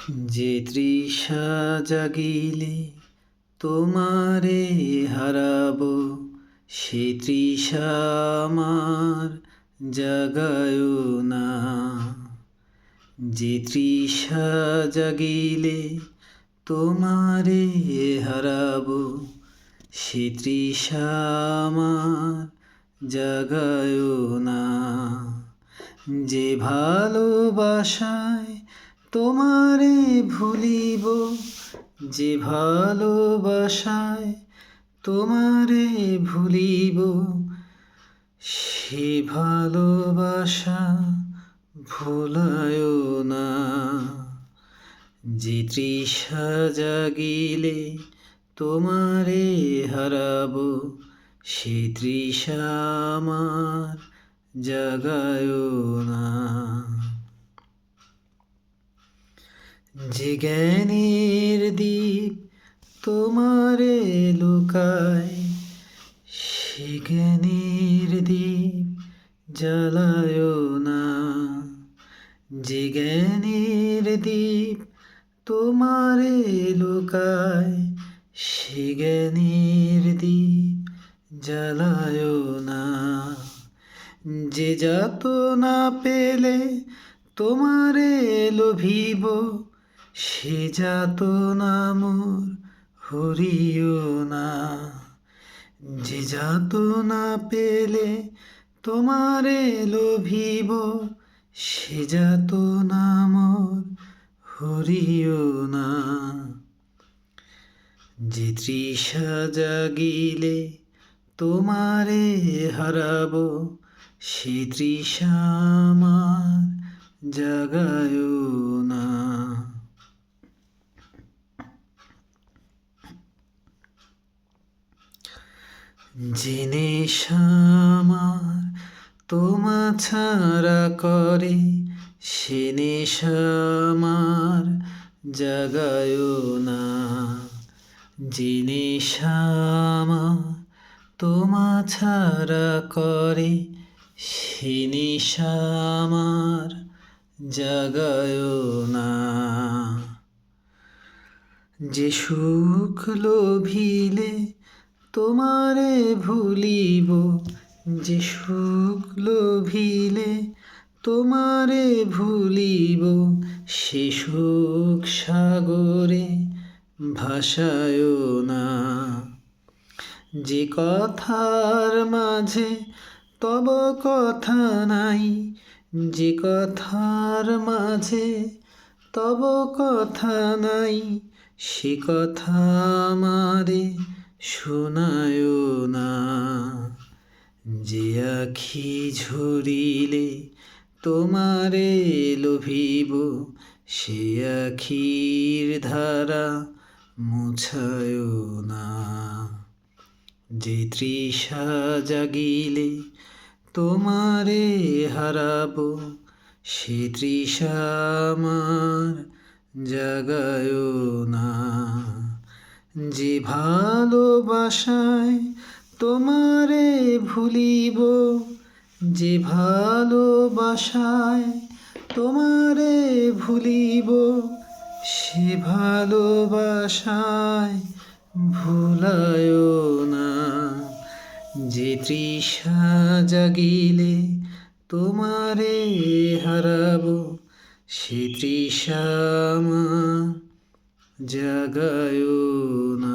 যে তৃষা জাগিলে তোমারে হারাবো, সে তৃষা আমার জাগায় না। যে তৃষা জাগিলে তোমারে হারাবো, সে তৃষা আমার জাগায় না। যে ভালোবাসায় তোমারে ভুলিব, যে ভালোবাসায় তোমারে ভুলিব, সে ভালোবাসা ভুলায় না। যে তৃষা জাগিলে তোমারে হারাবো, সে তৃষা আমার জাগায় না। যে জ্ঞানের দ্বীপ তোমারে লুকায়, সে জ্ঞানের দ্বীপ জ্বালায় না। যে জ্ঞানের দ্বীপ তোমারে লুকায়, সে জ্ঞানের দ্বীপ জ্বালায় না। যে যাতনা পেলে তোমারে লোভিব, সে যাতনা মোর হরিও না। যে যাতনা পেলে তোমারে লোভিব, সে যাতনা মোর হরিও না। যে তৃষা জাগিলে তোমারে হারাবো, সে তৃষা আমার জাগায় না। যে নেশা আমার তোমা ছাড়া করে, সে নেশা আমার জাগায় না। যে নেশা আমার তোমা ছাড়া করে, সে নেশা আমার জাগায় না। যে সুখ লোভিলে তোমারে ভুলিব, যে সুখ লোভিলে তোমারে ভুলিব, সে সুখ সাগরে ভাসায় না। যে কথার মাঝে তব কথা নাই, যে কথার মাঝে তব কথা নাই, সে কথা আমারে শোনায় না। যে আখি ঝরিলে তোমারে লোভিব, সে আখির ধারা মুছায় না। যে তৃষা জাগিলে তোমারে হারাবো, সে তৃষা আমার জাগায় না। যে ভালোবাসায় তোমারে ভুলিব, যে ভালোবাসায় তোমারে ভুলিব, সে ভালোবাসায় ভুলায় না। যে তৃষা জাগিলে তোমারে হারাবো, সে তৃষা আমার জাগায় না।